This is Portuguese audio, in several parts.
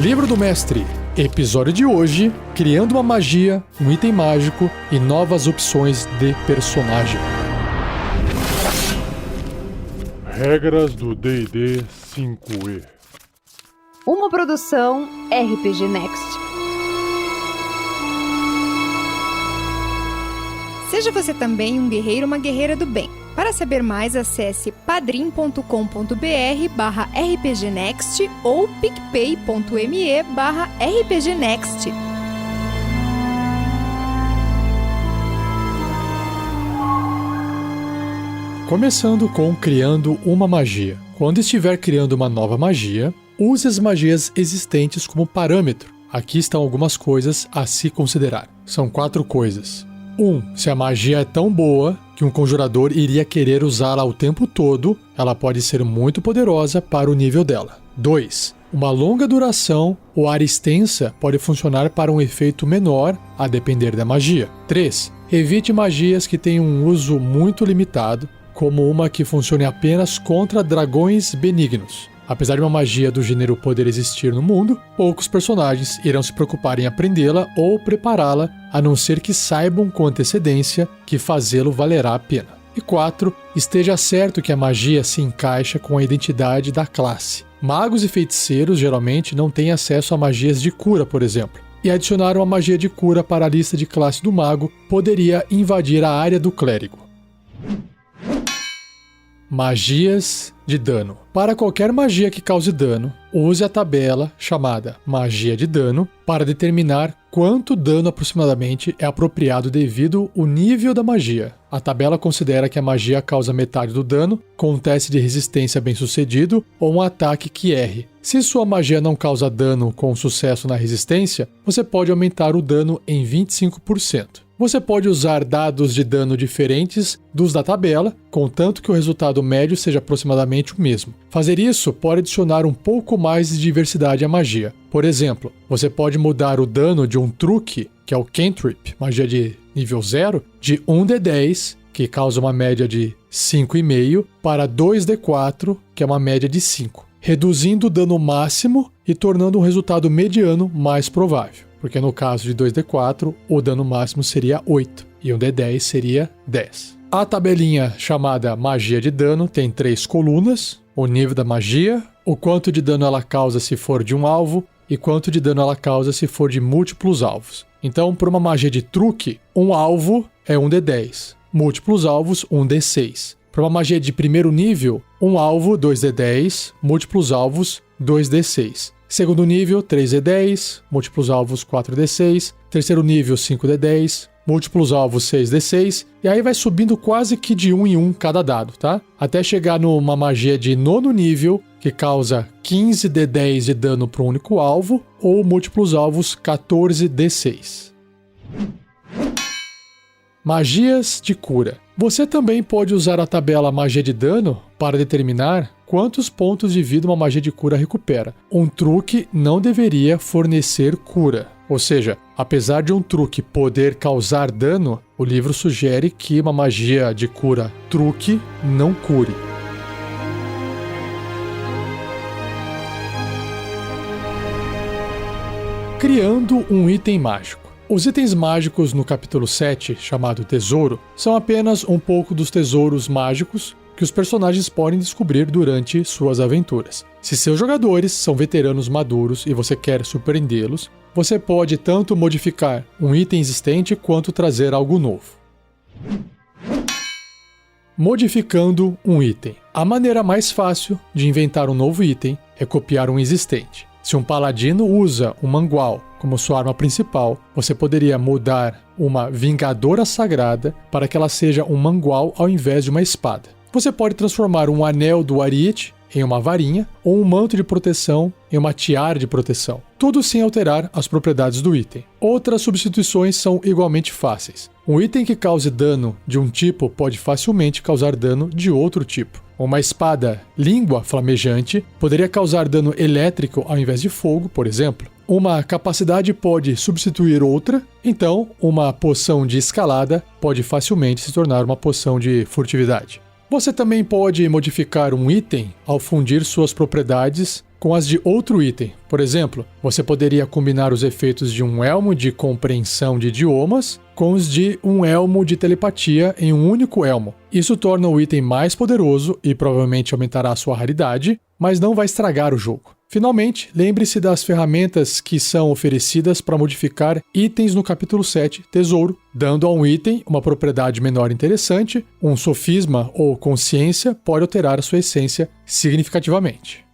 Livro do Mestre, episódio de hoje, criando uma magia, um item mágico e novas opções de personagem. Regras do D&D 5e. Uma produção RPG Next. Seja você também um guerreiro ou uma guerreira do bem. Para saber mais, acesse padrim.com.br/rpgnext ou picpay.me/rpgnext. Começando com criando uma magia. Quando estiver criando uma nova magia, use as magias existentes como parâmetro. Aqui estão algumas coisas a se considerar. São 4 coisas. 1. Se a magia é tão boa que um conjurador iria querer usá-la o tempo todo, ela pode ser muito poderosa para o nível dela. 2. Uma longa duração ou área extensa pode funcionar para um efeito menor, a depender da magia. 3. Evite magias que tenham um uso muito limitado, como uma que funcione apenas contra dragões benignos. Apesar de uma magia do gênero poder existir no mundo, poucos personagens irão se preocupar em aprendê-la ou prepará-la, a não ser que saibam com antecedência que fazê-lo valerá a pena. E 4. Esteja certo que a magia se encaixa com a identidade da classe. Magos e feiticeiros geralmente não têm acesso a magias de cura, por exemplo. E adicionar uma magia de cura para a lista de classe do mago poderia invadir a área do clérigo. Magias de dano. Para qualquer magia que cause dano, use a tabela chamada Magia de Dano para determinar quanto dano aproximadamente é apropriado devido ao nível da magia. A tabela considera que a magia causa metade do dano com um teste de resistência bem-sucedido ou um ataque que erre. Se sua magia não causa dano com sucesso na resistência, você pode aumentar o dano em 25%. Você pode usar dados de dano diferentes dos da tabela, contanto que o resultado médio seja aproximadamente o mesmo. Fazer isso pode adicionar um pouco mais de diversidade à magia. Por exemplo, você pode mudar o dano de um truque, que é o Cantrip, magia de nível 0, de 1d10, que causa uma média de 5,5, para 2d4, que é uma média de 5, reduzindo o dano máximo e tornando um resultado mediano mais provável. Porque no caso de 2d4, o dano máximo seria 8 e um d10 seria 10. A tabelinha chamada Magia de Dano tem 3 colunas: o nível da magia, o quanto de dano ela causa se for de um alvo e quanto de dano ela causa se for de múltiplos alvos. Então, por uma magia de truque, um alvo é um d10, múltiplos alvos 1d6. Para uma magia de primeiro nível, um alvo 2d10, múltiplos alvos 2d6. Segundo nível, 3d10, múltiplos alvos 4d6. Terceiro nível, 5d10, múltiplos alvos 6d6. E aí vai subindo quase que de 1 em 1 cada dado, tá? Até chegar numa magia de nono nível, que causa 15d10 de dano para um único alvo, ou múltiplos alvos 14d6. Magias de cura. Você também pode usar a tabela Magia de Dano para determinar quantos pontos de vida uma magia de cura recupera. Um truque não deveria fornecer cura. Ou seja, apesar de um truque poder causar dano, o livro sugere que uma magia de cura truque não cure. Criando um item mágico. Os itens mágicos no capítulo 7, chamado Tesouro, são apenas um pouco dos tesouros mágicos que os personagens podem descobrir durante suas aventuras. Se seus jogadores são veteranos maduros e você quer surpreendê-los, você pode tanto modificar um item existente quanto trazer algo novo. Modificando um item. A maneira mais fácil de inventar um novo item é copiar um existente. Se um paladino usa um mangual como sua arma principal, você poderia mudar uma Vingadora Sagrada para que ela seja um mangual ao invés de uma espada. Você pode transformar um anel do Ariete em uma varinha ou um manto de proteção em uma tiara de proteção, tudo sem alterar as propriedades do item. Outras substituições são igualmente fáceis. Um item que cause dano de um tipo pode facilmente causar dano de outro tipo. Uma espada língua flamejante poderia causar dano elétrico ao invés de fogo, por exemplo. Uma capacidade pode substituir outra, então uma poção de escalada pode facilmente se tornar uma poção de furtividade. Você também pode modificar um item ao fundir suas propriedades com as de outro item. Por exemplo, você poderia combinar os efeitos de um elmo de compreensão de idiomas com os de um elmo de telepatia em um único elmo. Isso torna o item mais poderoso e provavelmente aumentará a sua raridade, mas não vai estragar o jogo. Finalmente, lembre-se das ferramentas que são oferecidas para modificar itens no capítulo 7, Tesouro, dando a um item uma propriedade menor interessante, um sofisma ou consciência pode alterar a sua essência significativamente.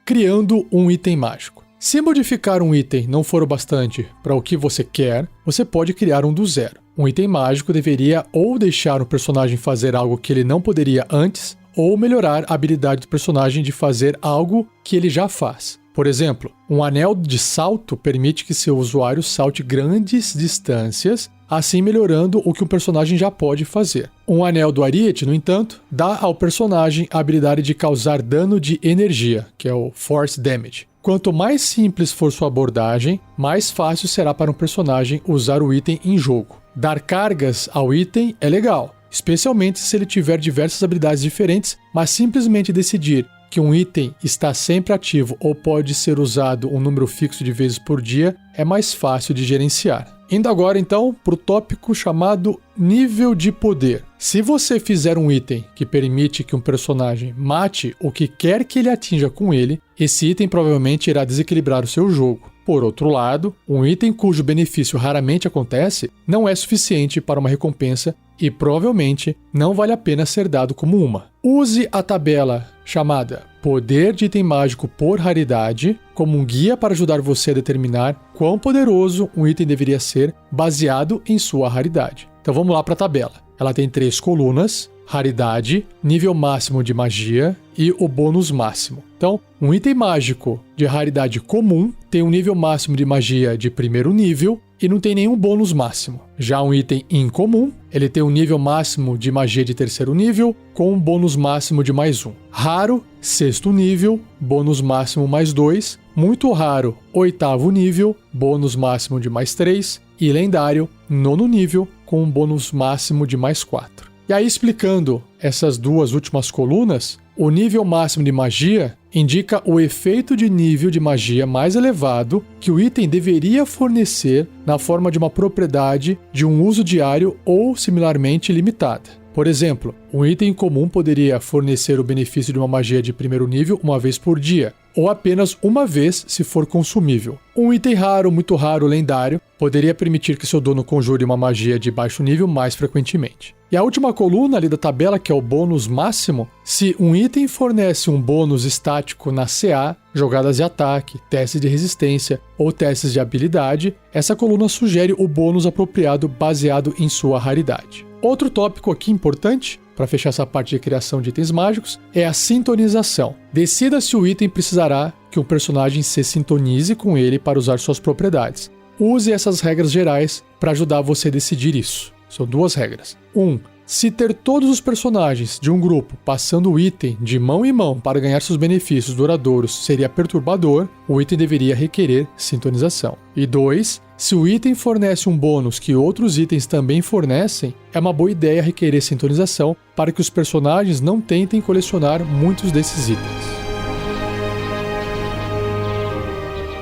Criando um item mágico. Se modificar um item não for o bastante para o que você quer, você pode criar um do zero. Um item mágico deveria ou deixar o personagem fazer algo que ele não poderia antes, ou melhorar a habilidade do personagem de fazer algo que ele já faz. Por exemplo, um anel de salto permite que seu usuário salte grandes distâncias, assim melhorando o que o personagem já pode fazer. Um anel do ariete, no entanto, dá ao personagem a habilidade de causar dano de energia, que é o Force Damage. Quanto mais simples for sua abordagem, mais fácil será para um personagem usar o item em jogo. Dar cargas ao item é legal, especialmente se ele tiver diversas habilidades diferentes, mas simplesmente decidir que um item está sempre ativo ou pode ser usado um número fixo de vezes por dia é mais fácil de gerenciar. Indo agora então para o tópico chamado nível de poder. Se você fizer um item que permite que um personagem mate o que quer que ele atinja com ele, esse item provavelmente irá desequilibrar o seu jogo. Por outro lado, um item cujo benefício raramente acontece não é suficiente para uma recompensa e provavelmente não vale a pena ser dado como uma. Use a tabela chamada Poder de Item Mágico por Raridade como um guia para ajudar você a determinar quão poderoso um item deveria ser baseado em sua raridade. Então vamos lá para a tabela. Ela tem 3 colunas: raridade, nível máximo de magia e o bônus máximo. Então, um item mágico de raridade comum tem um nível máximo de magia de primeiro nível e não tem nenhum bônus máximo. Já um item incomum, ele tem um nível máximo de magia de terceiro nível com um bônus máximo de mais 1. Raro, sexto nível, bônus máximo mais 2. Muito raro, oitavo nível, bônus máximo de mais 3. E lendário, nono nível, com um bônus máximo de mais 4. E aí, explicando essas duas últimas colunas, o nível máximo de magia indica o efeito de nível de magia mais elevado que o item deveria fornecer na forma de uma propriedade de um uso diário ou similarmente limitada. Por exemplo, um item comum poderia fornecer o benefício de uma magia de primeiro nível uma vez por dia, ou apenas uma vez se for consumível. Um item raro, muito raro, lendário, poderia permitir que seu dono conjure uma magia de baixo nível mais frequentemente. E a última coluna ali da tabela, que é o bônus máximo, se um item fornece um bônus estático na CA, jogadas de ataque, testes de resistência ou testes de habilidade, essa coluna sugere o bônus apropriado baseado em sua raridade. Outro tópico aqui importante, para fechar essa parte de criação de itens mágicos, é a sintonização. Decida se o item precisará que um personagem se sintonize com ele para usar suas propriedades. Use essas regras gerais para ajudar você a decidir isso. São 2 regras. 1. Se ter todos os personagens de um grupo passando o item de mão em mão para ganhar seus benefícios duradouros seria perturbador, o item deveria requerer sintonização. E 2. Se o item fornece um bônus que outros itens também fornecem, é uma boa ideia requerer sintonização para que os personagens não tentem colecionar muitos desses itens.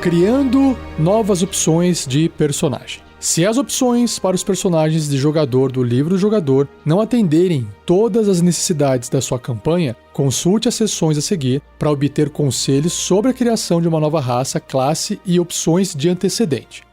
Criando novas opções de personagem. Se as opções para os personagens de jogador do livro do jogador não atenderem todas as necessidades da sua campanha, consulte as seções a seguir para obter conselhos sobre a criação de uma nova raça, classe e opções de antecedente.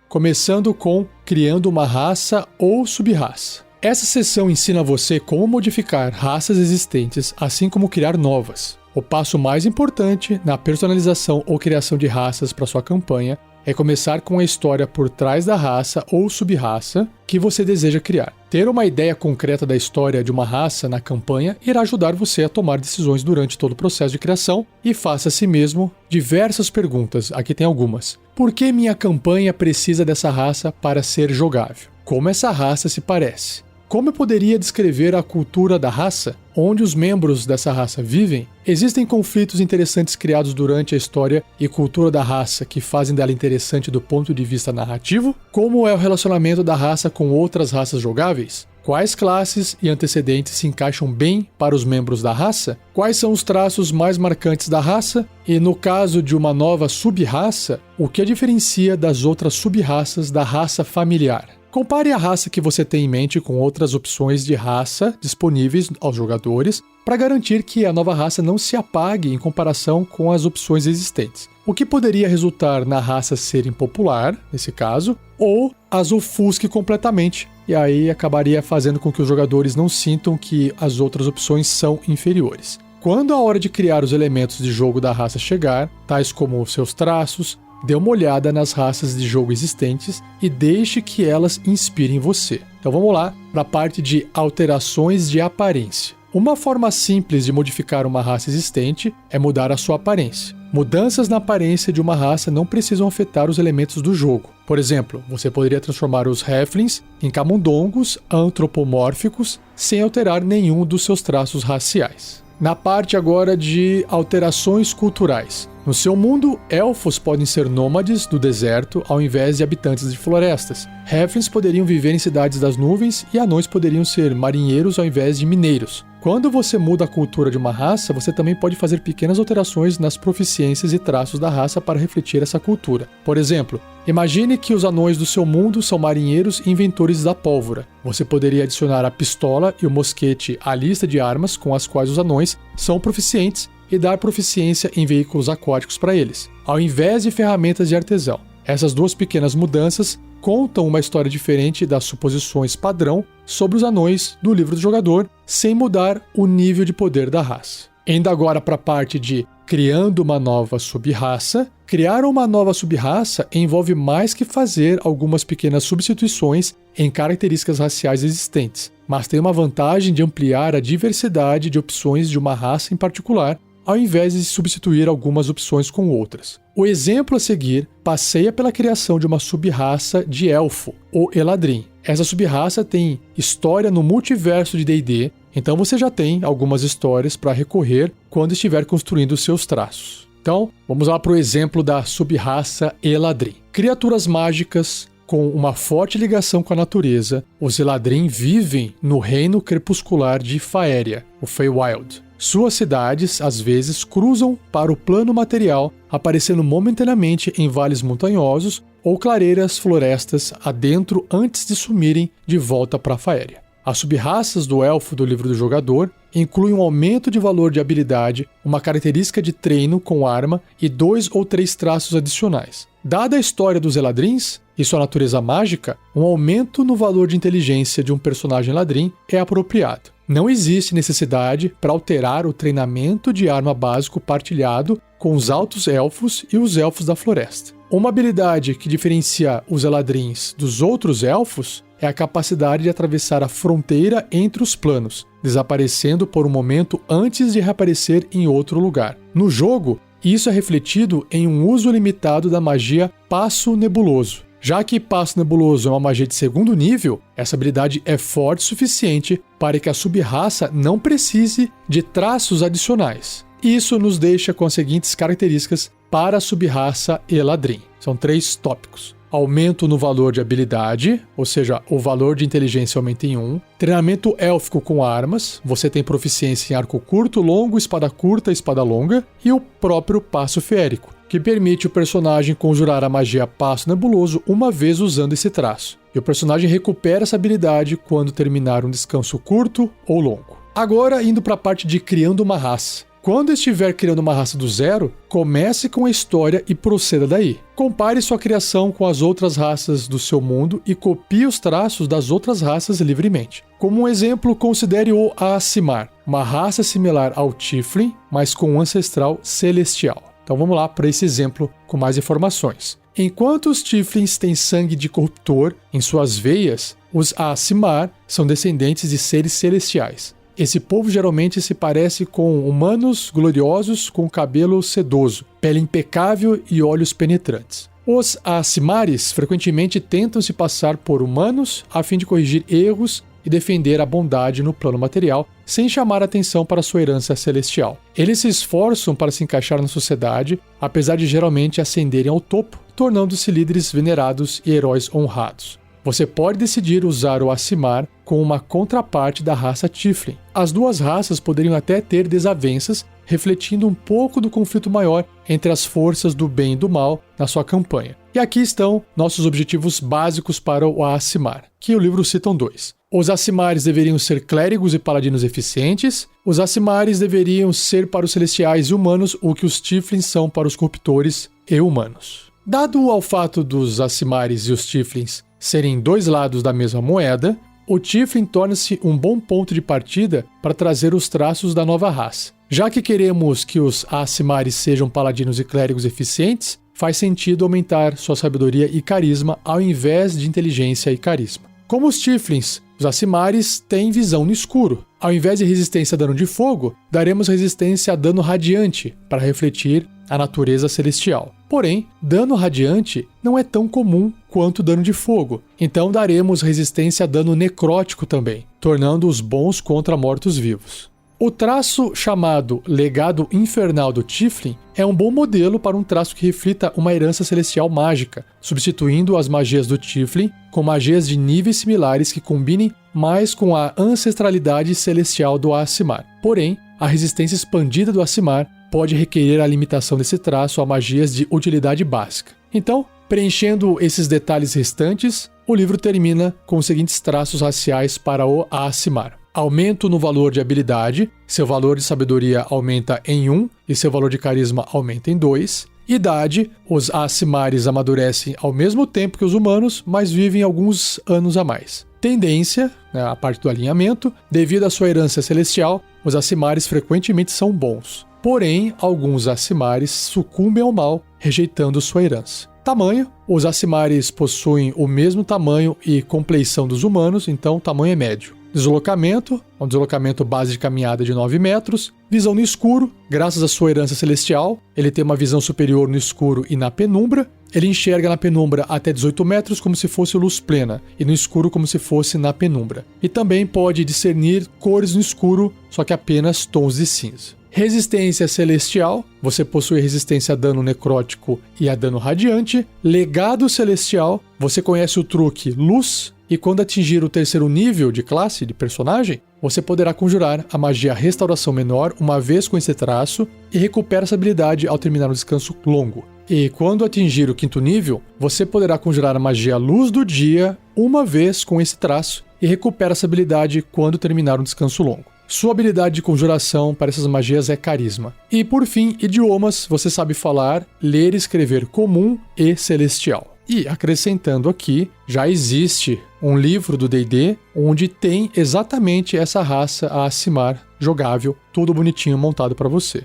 Começando com criando uma raça ou sub-raça. Essa seção ensina você como modificar raças existentes, assim como criar novas. O passo mais importante na personalização ou criação de raças para sua campanha é começar com a história por trás da raça ou sub-raça que você deseja criar. Ter uma ideia concreta da história de uma raça na campanha irá ajudar você a tomar decisões durante todo o processo de criação e faça a si mesmo diversas perguntas. Aqui tem algumas. Por que minha campanha precisa dessa raça para ser jogável? Como essa raça se parece? Como eu poderia descrever a cultura da raça? Onde os membros dessa raça vivem? Existem conflitos interessantes criados durante a história e cultura da raça que fazem dela interessante do ponto de vista narrativo? Como é o relacionamento da raça com outras raças jogáveis? Quais classes e antecedentes se encaixam bem para os membros da raça? Quais são os traços mais marcantes da raça? E no caso de uma nova sub-raça, o que a diferencia das outras sub-raças da raça familiar? Compare a raça que você tem em mente com outras opções de raça disponíveis aos jogadores para garantir que a nova raça não se apague em comparação com as opções existentes. O que poderia resultar na raça ser impopular, nesse caso, ou as ofusque completamente, e aí acabaria fazendo com que os jogadores não sintam que as outras opções são inferiores. Quando a hora de criar os elementos de jogo da raça chegar, tais como seus traços, dê uma olhada nas raças de jogo existentes e deixe que elas inspirem você. Então vamos lá para a parte de alterações de aparência. Uma forma simples de modificar uma raça existente é mudar a sua aparência. Mudanças na aparência de uma raça não precisam afetar os elementos do jogo. Por exemplo, você poderia transformar os Halflings em camundongos antropomórficos sem alterar nenhum dos seus traços raciais. Na parte agora de alterações culturais. No seu mundo, elfos podem ser nômades do deserto ao invés de habitantes de florestas. Halflings poderiam viver em cidades das nuvens e anões poderiam ser marinheiros ao invés de mineiros. Quando você muda a cultura de uma raça, você também pode fazer pequenas alterações nas proficiências e traços da raça para refletir essa cultura. Por exemplo, imagine que os anões do seu mundo são marinheiros e inventores da pólvora. Você poderia adicionar a pistola e o mosquete à lista de armas com as quais os anões são proficientes e dar proficiência em veículos aquáticos para eles, ao invés de ferramentas de artesão. Essas duas pequenas mudanças contam uma história diferente das suposições padrão sobre os anões do livro do jogador, sem mudar o nível de poder da raça. Indo agora para a parte de criando uma nova sub-raça. Criar uma nova sub-raça envolve mais que fazer algumas pequenas substituições em características raciais existentes, mas tem uma vantagem de ampliar a diversidade de opções de uma raça em particular, ao invés de substituir algumas opções com outras. O exemplo a seguir passeia pela criação de uma sub-raça de elfo, o Eladrin. Essa sub-raça tem história no multiverso de D&D, então você já tem algumas histórias para recorrer quando estiver construindo seus traços. Então, vamos lá para o exemplo da sub-raça Eladrin. Criaturas mágicas com uma forte ligação com a natureza, os Eladrin vivem no reino crepuscular de Faéria, o Feywild. Suas cidades, às vezes, cruzam para o plano material, aparecendo momentaneamente em vales montanhosos ou clareiras florestas adentro antes de sumirem de volta para Faéria. As sub-raças do elfo do livro do jogador incluem um aumento de valor de habilidade, uma característica de treino com arma e 2 ou 3 traços adicionais. Dada a história dos Eladrins e sua natureza mágica, um aumento no valor de inteligência de um personagem Eladrin é apropriado. Não existe necessidade para alterar o treinamento de arma básico partilhado com os altos elfos e os elfos da floresta. Uma habilidade que diferencia os Eladrins dos outros elfos é a capacidade de atravessar a fronteira entre os planos, desaparecendo por um momento antes de reaparecer em outro lugar. No jogo, isso é refletido em um uso limitado da magia Passo Nebuloso. Já que Passo Nebuloso é uma magia de segundo nível, essa habilidade é forte o suficiente para que a sub-raça não precise de traços adicionais. Isso nos deixa com as seguintes características para a sub-raça Eladrin. São 3 tópicos. Aumento no valor de habilidade, ou seja, o valor de inteligência aumenta em 1. Treinamento élfico com armas, você tem proficiência em arco curto, longo, espada curta e espada longa. E o próprio passo feérico, que permite o personagem conjurar a magia Passo Nebuloso uma vez usando esse traço. E o personagem recupera essa habilidade quando terminar um descanso curto ou longo. Agora, indo para a parte de criando uma raça. Quando estiver criando uma raça do zero, comece com a história e proceda daí. Compare sua criação com as outras raças do seu mundo e copie os traços das outras raças livremente. Como um exemplo, considere o Aasimar, uma raça similar ao Tiefling, mas com um ancestral celestial. Então vamos lá para esse exemplo com mais informações. Enquanto os Tieflings têm sangue de corruptor em suas veias, os Aasimar são descendentes de seres celestiais. Esse povo geralmente se parece com humanos gloriosos com cabelo sedoso, pele impecável e olhos penetrantes. Os Aasimares frequentemente tentam se passar por humanos a fim de corrigir erros e defender a bondade no plano material, sem chamar atenção para sua herança celestial. Eles se esforçam para se encaixar na sociedade, apesar de geralmente ascenderem ao topo, tornando-se líderes venerados e heróis honrados. você pode decidir usar o Aasimar com uma contraparte da raça Tiflin. As duas raças poderiam até ter desavenças, refletindo um pouco do conflito maior entre as forças do bem e do mal na sua campanha. E aqui estão nossos objetivos básicos para o Aasimar, que o livro citam 2. Os Aasimares deveriam ser clérigos e paladinos eficientes. Os Aasimares deveriam ser para os celestiais e humanos o que os Tiflins são para os corruptores e humanos. Dado ao fato dos Aasimares e os Tiflins serem dois lados da mesma moeda, o Tiflin torna-se um bom ponto de partida para trazer os traços da nova raça. Já que queremos que os Aasimares sejam paladinos e clérigos eficientes, faz sentido aumentar sua sabedoria e carisma ao invés de inteligência e carisma. Como os Tiflins, os Aasimares têm visão no escuro. Ao invés de resistência a dano de fogo, daremos resistência a dano radiante para refletir a natureza celestial. Porém, dano radiante não é tão comum quanto dano de fogo, então daremos resistência a dano necrótico também, tornando-os bons contra mortos-vivos. O traço chamado Legado Infernal do Tiflin é um bom modelo para um traço que reflita uma herança celestial mágica, substituindo as magias do Tiflin com magias de níveis similares que combinem mais com a ancestralidade celestial do Aasimar. Porém, a resistência expandida do Aasimar pode requerer a limitação desse traço a magias de utilidade básica. Então, preenchendo esses detalhes restantes, o livro termina com os seguintes traços raciais para o Aasimar. Aumento no valor de habilidade, seu valor de sabedoria aumenta em 1 e seu valor de carisma aumenta em 2. Idade, os Aasimares amadurecem ao mesmo tempo que os humanos, mas vivem alguns anos a mais. Tendência, a parte do alinhamento, devido à sua herança celestial, os Aasimares frequentemente são bons. Porém, alguns Aasimares sucumbem ao mal, rejeitando sua herança. Tamanho, os Aasimares possuem o mesmo tamanho e compleição dos humanos, então o tamanho é médio. Deslocamento, um deslocamento base de caminhada de 9 metros. Visão no escuro, graças à sua herança celestial, ele tem uma visão superior no escuro e na penumbra. Ele enxerga na penumbra até 18 metros como se fosse luz plena, e no escuro como se fosse na penumbra. E também pode discernir cores no escuro, só que apenas tons de cinza. Resistência celestial, você possui resistência a dano necrótico e a dano radiante. Legado celestial, você conhece o truque luz, e quando atingir o 3º nível de classe de personagem, você poderá conjurar a magia Restauração Menor uma vez com esse traço e recupera essa habilidade ao terminar um descanso longo. E quando atingir o 5º nível, você poderá conjurar a magia Luz do Dia uma vez com esse traço e recupera essa habilidade quando terminar um descanso longo. Sua habilidade de conjuração para essas magias é carisma. E por fim, idiomas, você sabe falar, ler e escrever comum e celestial. E acrescentando aqui, já existe um livro do D&D onde tem exatamente essa raça Aasimar jogável, tudo bonitinho montado para você.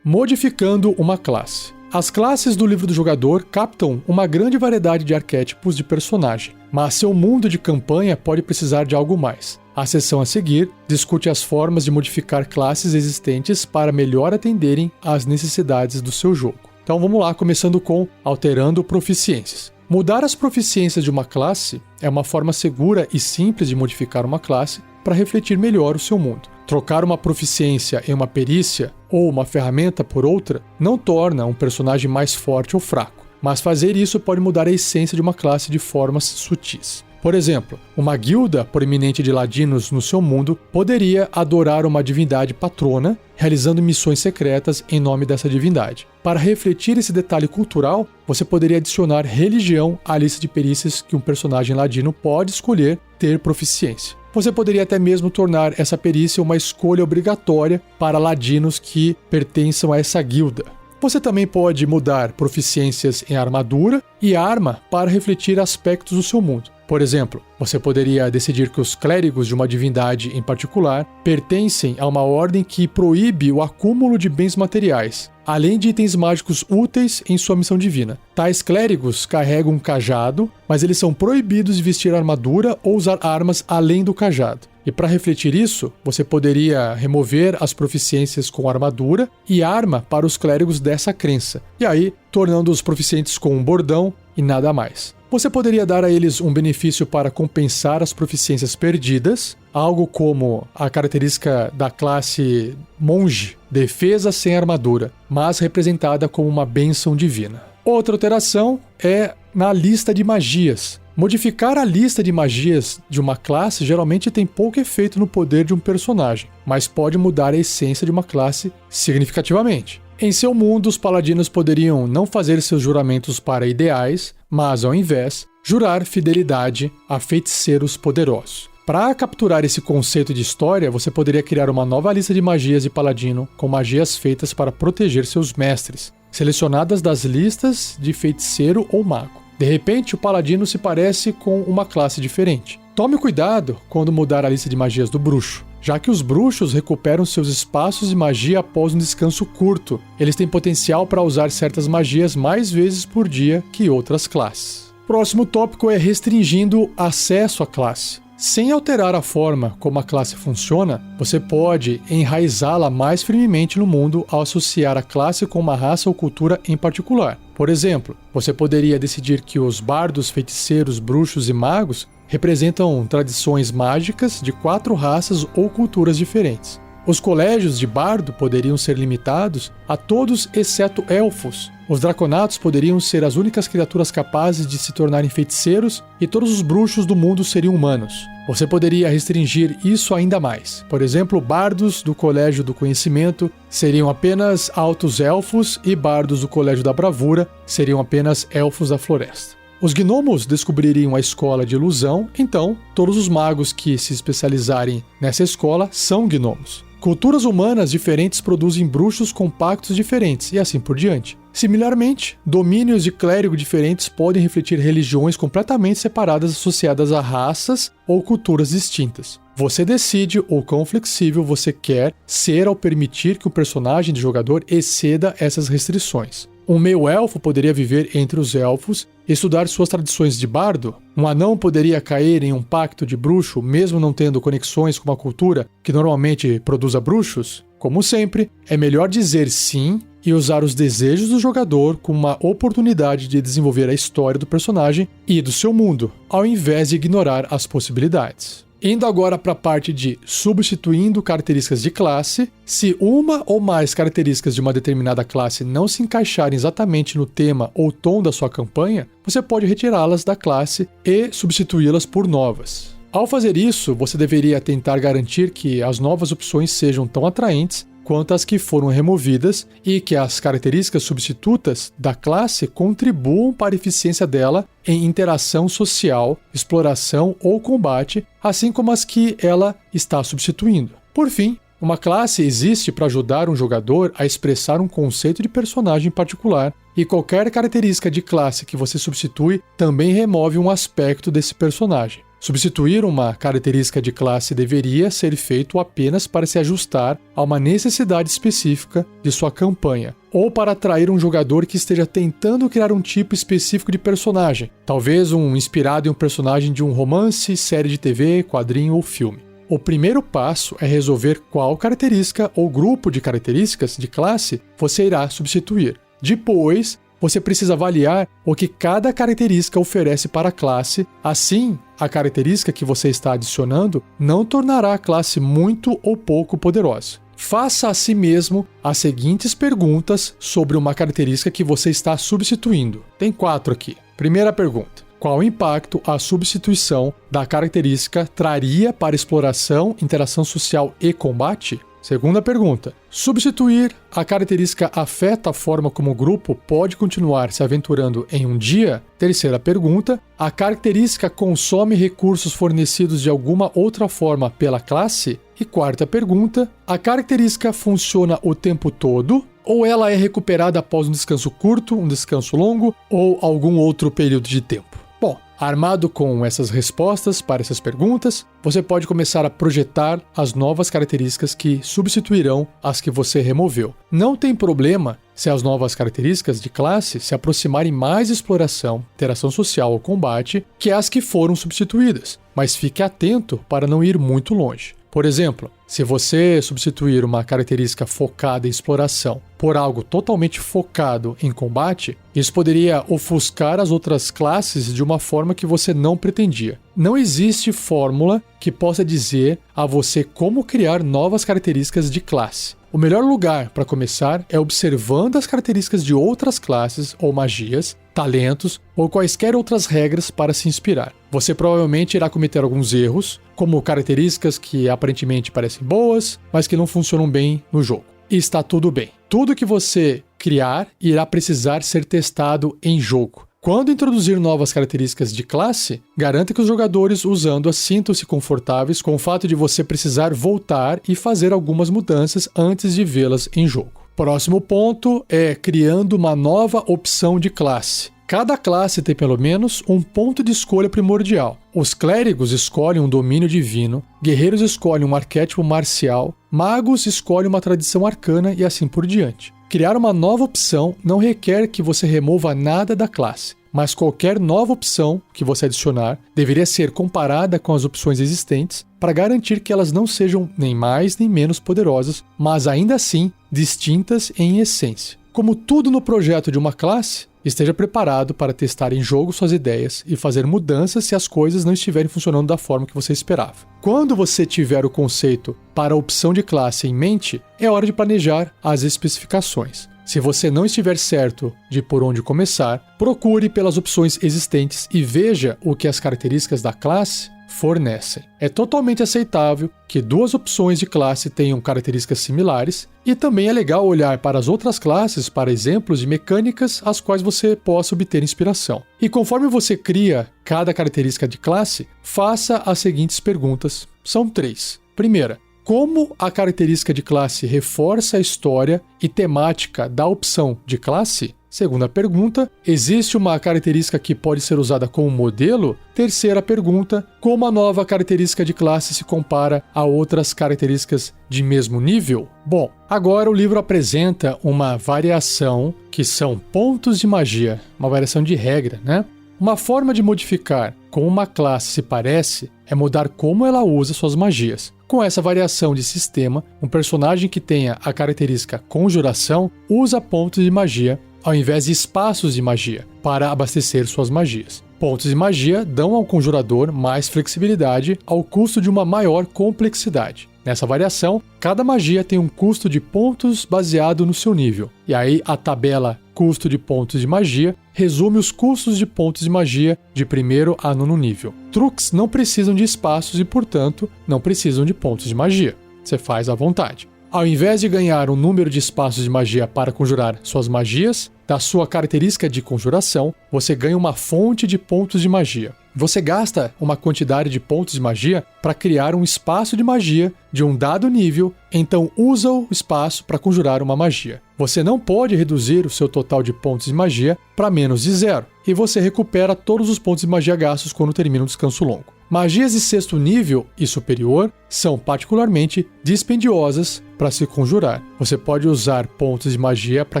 Modificando uma classe. As classes do livro do jogador captam uma grande variedade de arquétipos de personagem, mas seu mundo de campanha pode precisar de algo mais. A seção a seguir discute as formas de modificar classes existentes para melhor atenderem às necessidades do seu jogo. Então vamos lá, começando com alterando proficiências. Mudar as proficiências de uma classe é uma forma segura e simples de modificar uma classe para refletir melhor o seu mundo. Trocar uma proficiência em uma perícia ou uma ferramenta por outra não torna um personagem mais forte ou fraco, mas fazer isso pode mudar a essência de uma classe de formas sutis. Por exemplo, uma guilda proeminente de ladinos no seu mundo poderia adorar uma divindade patrona, realizando missões secretas em nome dessa divindade. Para refletir esse detalhe cultural, você poderia adicionar religião à lista de perícias que um personagem ladino pode escolher ter proficiência. Você poderia até mesmo tornar essa perícia uma escolha obrigatória para ladinos que pertençam a essa guilda. Você também pode mudar proficiências em armadura e arma para refletir aspectos do seu mundo. Por exemplo, você poderia decidir que os clérigos de uma divindade em particular pertencem a uma ordem que proíbe o acúmulo de bens materiais, além de itens mágicos úteis em sua missão divina. Tais clérigos carregam um cajado, mas eles são proibidos de vestir armadura ou usar armas além do cajado. E para refletir isso, você poderia remover as proficiências com armadura e arma para os clérigos dessa crença, e aí tornando-os proficientes com um bordão e nada mais. Você poderia dar a eles um benefício para compensar as proficiências perdidas, algo como a característica da classe monge, defesa sem armadura, mas representada como uma bênção divina. Outra alteração é na lista de magias. Modificar a lista de magias de uma classe geralmente tem pouco efeito no poder de um personagem, mas pode mudar a essência de uma classe significativamente. Em seu mundo, os paladinos poderiam não fazer seus juramentos para ideais, mas, ao invés, jurar fidelidade a feiticeiros poderosos. Para capturar esse conceito de história, você poderia criar uma nova lista de magias de paladino com magias feitas para proteger seus mestres, selecionadas das listas de feiticeiro ou mago. De repente, o paladino se parece com uma classe diferente. Tome cuidado quando mudar a lista de magias do bruxo, já que os bruxos recuperam seus espaços de magia após um descanso curto. Eles têm potencial para usar certas magias mais vezes por dia que outras classes. Próximo tópico é restringindo acesso à classe. Sem alterar a forma como a classe funciona, você pode enraizá-la mais firmemente no mundo ao associar a classe com uma raça ou cultura em particular. Por exemplo, você poderia decidir que os bardos, feiticeiros, bruxos e magos representam tradições mágicas de 4 raças ou culturas diferentes. Os colégios de bardo poderiam ser limitados a todos exceto elfos. Os draconatos poderiam ser as únicas criaturas capazes de se tornarem feiticeiros e todos os bruxos do mundo seriam humanos. Você poderia restringir isso ainda mais. Por exemplo, bardos do Colégio do Conhecimento seriam apenas altos elfos e bardos do Colégio da Bravura seriam apenas elfos da floresta. Os gnomos descobririam a escola de ilusão, então todos os magos que se especializarem nessa escola são gnomos. Culturas humanas diferentes produzem bruxos com pactos diferentes e assim por diante. Similarmente, domínios de clérigo diferentes podem refletir religiões completamente separadas associadas a raças ou culturas distintas. Você decide o quão flexível você quer ser ao permitir que o personagem de jogador exceda essas restrições. Um meio-elfo poderia viver entre os elfos e estudar suas tradições de bardo. Um anão poderia cair em um pacto de bruxo, mesmo não tendo conexões com uma cultura que normalmente produza bruxos. Como sempre, é melhor dizer sim e usar os desejos do jogador como uma oportunidade de desenvolver a história do personagem e do seu mundo, ao invés de ignorar as possibilidades. Indo agora para a parte de substituindo características de classe, se uma ou mais características de uma determinada classe não se encaixarem exatamente no tema ou tom da sua campanha, você pode retirá-las da classe e substituí-las por novas. Ao fazer isso, você deveria tentar garantir que as novas opções sejam tão atraentes quanto as que foram removidas e que as características substitutas da classe contribuam para a eficiência dela em interação social, exploração ou combate, assim como as que ela está substituindo. Por fim, uma classe existe para ajudar um jogador a expressar um conceito de personagem particular, e qualquer característica de classe que você substitui também remove um aspecto desse personagem. Substituir uma característica de classe deveria ser feito apenas para se ajustar a uma necessidade específica de sua campanha, ou para atrair um jogador que esteja tentando criar um tipo específico de personagem, talvez um inspirado em um personagem de um romance, série de TV, quadrinho ou filme. O primeiro passo é resolver qual característica ou grupo de características de classe você irá substituir. Depois, você precisa avaliar o que cada característica oferece para a classe. Assim, a característica que você está adicionando não tornará a classe muito ou pouco poderosa. Faça a si mesmo as seguintes perguntas sobre uma característica que você está substituindo. Tem 4 aqui. Primeira pergunta: qual impacto a substituição da característica traria para exploração, interação social e combate? Segunda pergunta: substituir a característica afeta a forma como o grupo pode continuar se aventurando em um dia? Terceira pergunta: a característica consome recursos fornecidos de alguma outra forma pela classe? E quarta pergunta: a característica funciona o tempo todo? Ou ela é recuperada após um descanso curto, um descanso longo ou algum outro período de tempo? Bom, armado com essas respostas para essas perguntas, você pode começar a projetar as novas características que substituirão as que você removeu. Não tem problema se as novas características de classe se aproximarem mais de exploração, interação social ou combate que as que foram substituídas, mas fique atento para não ir muito longe. Por exemplo, se você substituir uma característica focada em exploração por algo totalmente focado em combate, isso poderia ofuscar as outras classes de uma forma que você não pretendia. Não existe fórmula que possa dizer a você como criar novas características de classe. O melhor lugar para começar é observando as características de outras classes ou magias, talentos ou quaisquer outras regras para se inspirar. Você provavelmente irá cometer alguns erros, como características que aparentemente parecem boas, mas que não funcionam bem no jogo. E está tudo bem. Tudo que você criar irá precisar ser testado em jogo. Quando introduzir novas características de classe, garanta que os jogadores usando-as sintam-se confortáveis com o fato de você precisar voltar e fazer algumas mudanças antes de vê-las em jogo. Próximo ponto é criando uma nova opção de classe. Cada classe tem pelo menos um ponto de escolha primordial. Os clérigos escolhem um domínio divino, guerreiros escolhem um arquétipo marcial, magos escolhem uma tradição arcana e assim por diante. Criar uma nova opção não requer que você remova nada da classe, mas qualquer nova opção que você adicionar deveria ser comparada com as opções existentes para garantir que elas não sejam nem mais nem menos poderosas, mas ainda assim distintas em essência. Como tudo no projeto de uma classe, esteja preparado para testar em jogo suas ideias e fazer mudanças se as coisas não estiverem funcionando da forma que você esperava. Quando você tiver o conceito para a opção de classe em mente, é hora de planejar as especificações. Se você não estiver certo de por onde começar, procure pelas opções existentes e veja o que as características da classe fornecem. É totalmente aceitável que duas opções de classe tenham características similares e também é legal olhar para as outras classes para exemplos de mecânicas às quais você possa obter inspiração. E conforme você cria cada característica de classe, faça as seguintes perguntas. São 3. Primeira, como a característica de classe reforça a história e temática da opção de classe? Segunda pergunta, existe uma característica que pode ser usada como modelo? Terceira pergunta, como a nova característica de classe se compara a outras características de mesmo nível? Bom, agora o livro apresenta uma variação que são pontos de magia, uma variação de regra, né? Uma forma de modificar como uma classe se parece é mudar como ela usa suas magias. Com essa variação de sistema, um personagem que tenha a característica conjuração usa pontos de magia ao invés de espaços de magia para abastecer suas magias. Pontos de magia dão ao conjurador mais flexibilidade ao custo de uma maior complexidade. Nessa variação, cada magia tem um custo de pontos baseado no seu nível. E aí a tabela custo de pontos de magia resume os custos de pontos de magia de 1º a 9º nível. Truques não precisam de espaços e, portanto, não precisam de pontos de magia. Você faz à vontade. Ao invés de ganhar um número de espaços de magia para conjurar suas magias, da sua característica de conjuração, você ganha uma fonte de pontos de magia. Você gasta uma quantidade de pontos de magia para criar um espaço de magia de um dado nível, então usa o espaço para conjurar uma magia. Você não pode reduzir o seu total de pontos de magia para menos de 0, e você recupera todos os pontos de magia gastos quando termina um descanso longo. Magias de 6º nível e superior são particularmente dispendiosas para se conjurar. Você pode usar pontos de magia para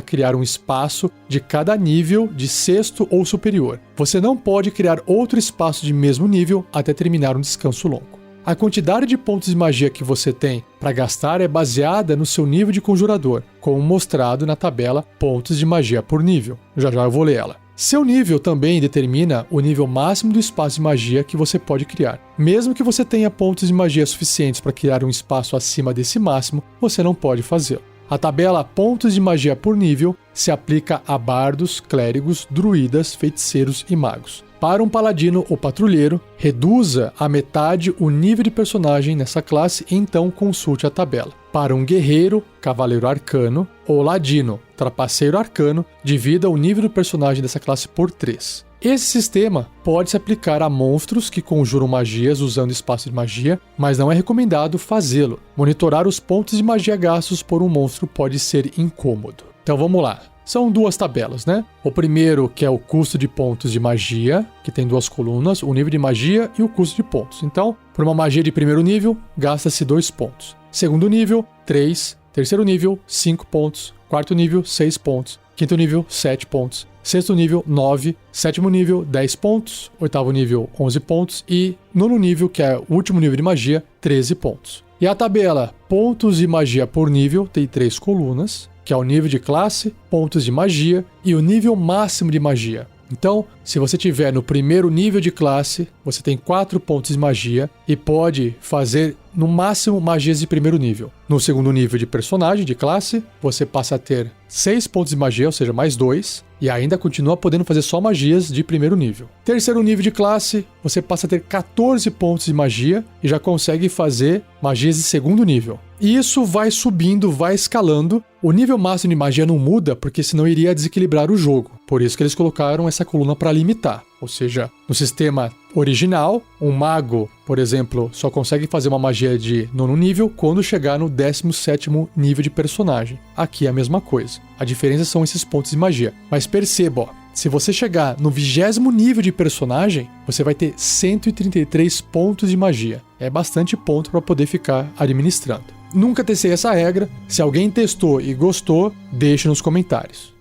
criar um espaço de cada nível de 6º ou superior. Você não pode criar outro espaço de mesmo nível até terminar um descanso longo. A quantidade de pontos de magia que você tem para gastar é baseada no seu nível de conjurador, como mostrado na tabela pontos de magia por nível. Já eu vou ler ela. Seu nível também determina o nível máximo do espaço de magia que você pode criar. Mesmo que você tenha pontos de magia suficientes para criar um espaço acima desse máximo, você não pode fazê-lo. A tabela pontos de magia por nível se aplica a bardos, clérigos, druidas, feiticeiros e magos. Para um paladino ou patrulheiro, reduza a metade o nível de personagem nessa classe e então consulte a tabela. Para um guerreiro, cavaleiro arcano ou ladino, trapaceiro arcano, divida o nível do personagem dessa classe por 3. Esse sistema pode se aplicar a monstros que conjuram magias usando espaço de magia, mas não é recomendado fazê-lo. Monitorar os pontos de magia gastos por um monstro pode ser incômodo. Então vamos lá. São 2 tabelas, né? O primeiro, que é o custo de pontos de magia, que tem 2 colunas, o nível de magia e o custo de pontos. Então, por uma magia de 1º nível, gasta-se 2 pontos. Segundo nível, 3. Terceiro nível, 5 pontos. Quarto nível, 6 pontos. Quinto nível, 7 pontos. Sexto nível, 9. Sétimo nível, 10 pontos. Oitavo nível, 11 pontos. E nono nível, que é o último nível de magia, 13 pontos. E a tabela pontos de magia por nível tem 3 colunas, que é o nível de classe, pontos de magia e o nível máximo de magia. Então, se você tiver no primeiro nível de classe, você tem 4 pontos de magia e pode fazer no máximo, magias de primeiro nível. No segundo nível de personagem, de classe, você passa a ter 6 pontos de magia, ou seja, mais 2, e ainda continua podendo fazer só magias de primeiro nível. Terceiro nível de classe, você passa a ter 14 pontos de magia e já consegue fazer magias de segundo nível. E isso vai subindo, vai escalando. O nível máximo de magia não muda, porque senão iria desequilibrar o jogo. Por isso que eles colocaram essa coluna para limitar. Ou seja, no sistema original, um mago, por exemplo, só consegue fazer uma magia de 9º nível quando chegar no 17º nível de personagem. Aqui é a mesma coisa. A diferença são esses pontos de magia. Mas perceba, ó, se você chegar no 20º nível de personagem, você vai ter 133 pontos de magia. É bastante ponto para poder ficar administrando. Nunca testei essa regra. Se alguém testou e gostou, deixe nos comentários.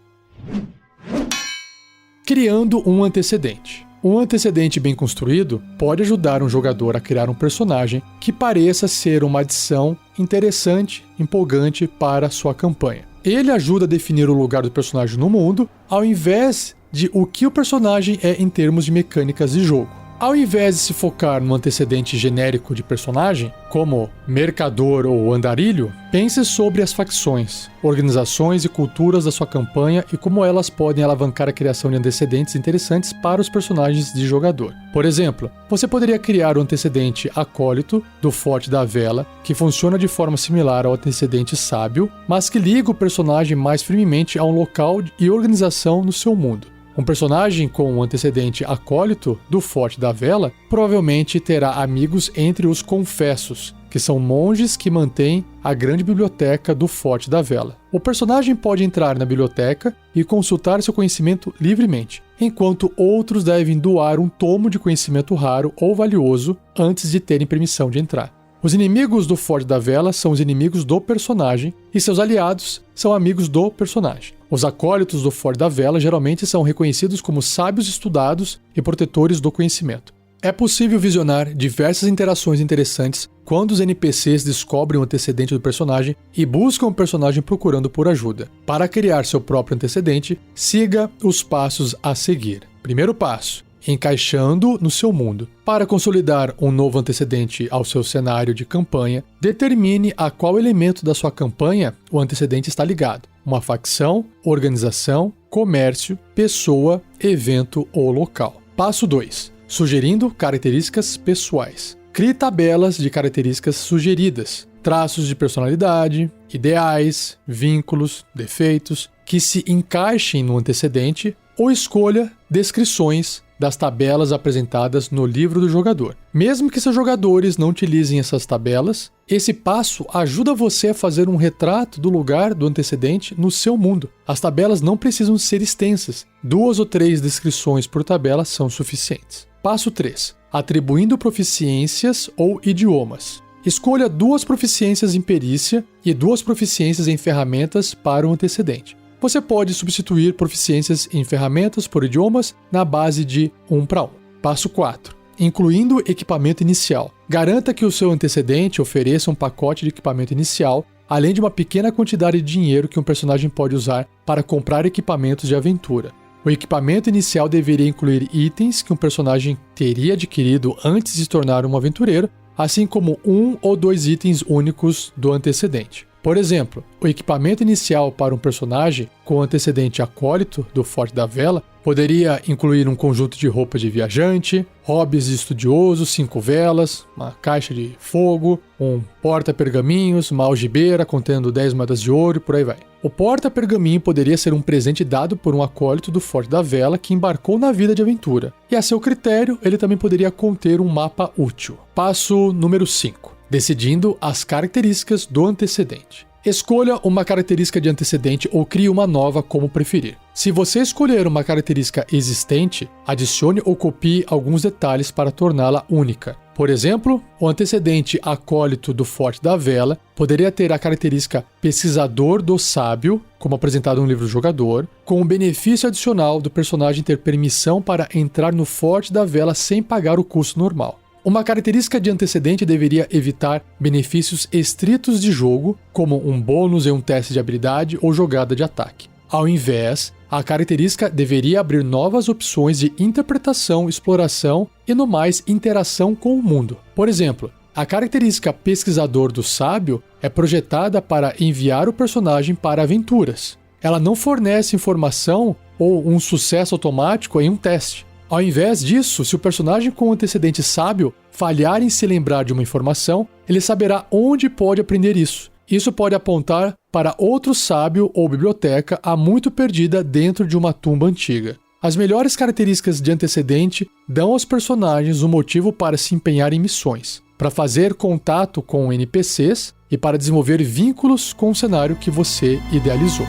Criando um antecedente. Um antecedente bem construído pode ajudar um jogador a criar um personagem que pareça ser uma adição interessante, empolgante para a sua campanha. Ele ajuda a definir o lugar do personagem no mundo, ao invés de o que o personagem é em termos de mecânicas de jogo. Ao invés de se focar no antecedente genérico de personagem, como mercador ou andarilho, pense sobre as facções, organizações e culturas da sua campanha e como elas podem alavancar a criação de antecedentes interessantes para os personagens de jogador. Por exemplo, você poderia criar o antecedente acólito do Forte da Vela, que funciona de forma similar ao antecedente sábio, mas que liga o personagem mais firmemente a um local e organização no seu mundo. Um personagem com um antecedente acólito do Forte da Vela provavelmente terá amigos entre os confessos, que são monges que mantêm a grande biblioteca do Forte da Vela. O personagem pode entrar na biblioteca e consultar seu conhecimento livremente, enquanto outros devem doar um tomo de conhecimento raro ou valioso antes de terem permissão de entrar. Os inimigos do Forte da Vela são os inimigos do personagem e seus aliados são amigos do personagem. Os acólitos do Forte da Vela geralmente são reconhecidos como sábios estudados e protetores do conhecimento. É possível visionar diversas interações interessantes quando os NPCs descobrem o antecedente do personagem e buscam o personagem procurando por ajuda. Para criar seu próprio antecedente, siga os passos a seguir. Primeiro passo: encaixando no seu mundo. Para consolidar um novo antecedente ao seu cenário de campanha, determine a qual elemento da sua campanha o antecedente está ligado. Uma facção, organização, comércio, pessoa, evento ou local. Passo 2. Sugerindo características pessoais. Crie tabelas de características sugeridas, traços de personalidade, ideais, vínculos, defeitos, que se encaixem no antecedente, ou escolha descrições das tabelas apresentadas no livro do jogador. Mesmo que seus jogadores não utilizem essas tabelas, esse passo ajuda você a fazer um retrato do lugar do antecedente no seu mundo. As tabelas não precisam ser extensas. 2 ou 3 descrições por tabela são suficientes. Passo 3. Atribuindo proficiências ou idiomas. Escolha 2 proficiências em perícia e 2 proficiências em ferramentas para o antecedente. Você pode substituir proficiências em ferramentas por idiomas na base de 1 para 1. Passo 4. Incluindo equipamento inicial. Garanta que o seu antecedente ofereça um pacote de equipamento inicial, além de uma pequena quantidade de dinheiro que um personagem pode usar para comprar equipamentos de aventura. O equipamento inicial deveria incluir itens que um personagem teria adquirido antes de se tornar um aventureiro, assim como 1 ou 2 itens únicos do antecedente. Por exemplo, o equipamento inicial para um personagem com antecedente acólito do Forte da Vela poderia incluir um conjunto de roupa de viajante, hobbies de estudioso, 5 velas, uma caixa de fogo, um porta-pergaminhos, uma algibeira contendo 10 moedas de ouro e por aí vai. O porta-pergaminho poderia ser um presente dado por um acólito do Forte da Vela que embarcou na vida de aventura. E a seu critério, ele também poderia conter um mapa útil. Passo número 5. Decidindo as características do antecedente. Escolha uma característica de antecedente ou crie uma nova, como preferir. Se você escolher uma característica existente, adicione ou copie alguns detalhes para torná-la única. Por exemplo, o antecedente acólito do Forte da Vela poderia ter a característica pesquisador do sábio, como apresentado no livro do jogador, com o benefício adicional do personagem ter permissão para entrar no Forte da Vela sem pagar o custo normal. Uma característica de antecedente deveria evitar benefícios estritos de jogo, como um bônus em um teste de habilidade ou jogada de ataque. Ao invés, a característica deveria abrir novas opções de interpretação, exploração e, no mais, interação com o mundo. Por exemplo, A característica pesquisador do sábio é projetada para enviar o personagem para aventuras. Ela não fornece informação ou um sucesso automático em um teste. Ao invés disso, se o personagem com antecedente sábio falhar em se lembrar de uma informação, ele saberá onde pode aprender isso. Isso pode apontar para outro sábio ou biblioteca há muito perdida dentro de uma tumba antiga. As melhores características de antecedente dão aos personagens um motivo para se empenhar em missões, para fazer contato com NPCs e para desenvolver vínculos com o cenário que você idealizou.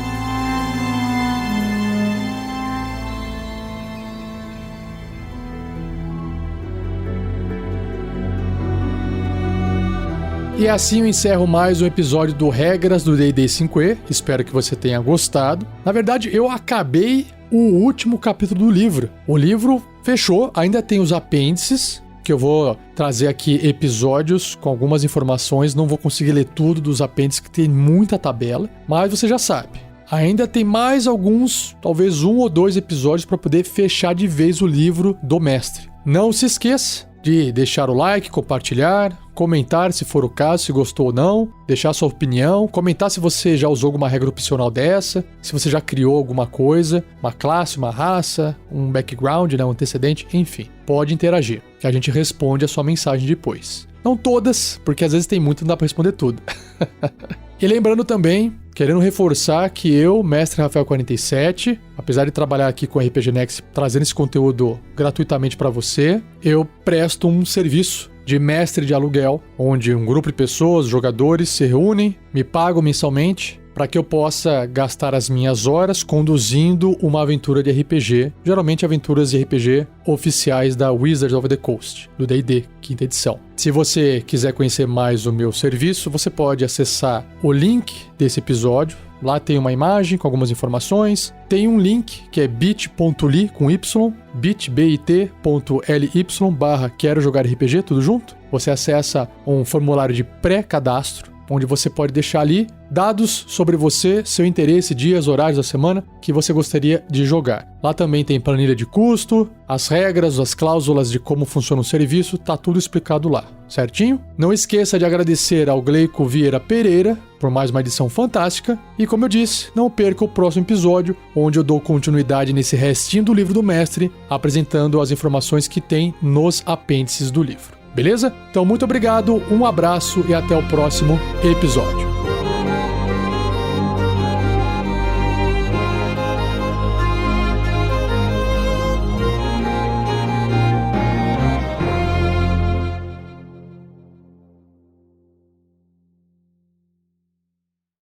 E assim eu encerro mais um episódio do Regras do D&D 5e. Espero que você tenha gostado. Na verdade, eu acabei o último capítulo do livro. O livro fechou, ainda tem os apêndices, que eu vou trazer aqui episódios com algumas informações. Não vou conseguir ler tudo dos apêndices, que tem muita tabela, mas você já sabe. Ainda tem mais alguns, talvez 1 ou 2 episódios para poder fechar de vez o livro do mestre. Não se esqueça de deixar o like, compartilhar, comentar se for o caso, se gostou ou não, deixar sua opinião, comentar se você já usou alguma regra opcional dessa, se você já criou alguma coisa, uma classe, uma raça, um background, um antecedente, enfim. Pode interagir, que a gente responde a sua mensagem depois. Não todas, porque às vezes tem muito e não dá para responder tudo. E lembrando também, querendo reforçar que eu, Mestre Rafael 47, apesar de trabalhar aqui com a RPG Next, trazendo esse conteúdo gratuitamente para você, eu presto um serviço de mestre de aluguel, onde um grupo de pessoas, jogadores, se reúnem, me pagam mensalmente, para que eu possa gastar as minhas horas conduzindo uma aventura de RPG, geralmente aventuras de RPG oficiais da Wizards of the Coast, do D&D, 5ª edição. Se você quiser conhecer mais o meu serviço, você pode acessar o link desse episódio. Lá tem uma imagem com algumas informações. Tem um link que é bit.ly com y, bit.ly/quero jogar RPG, tudo junto. Você acessa um formulário de pré-cadastro, onde você pode deixar ali dados sobre você, seu interesse, dias, horários da semana que você gostaria de jogar. Lá também tem planilha de custo, as regras, as cláusulas de como funciona o serviço, tá tudo explicado lá, certinho? Não esqueça de agradecer ao Gleico Vieira Pereira por mais uma edição fantástica e, como eu disse, não perca o próximo episódio, onde eu dou continuidade nesse restinho do livro do mestre, apresentando as informações que tem nos apêndices do livro. Beleza? Então, muito obrigado, um abraço e até o próximo episódio.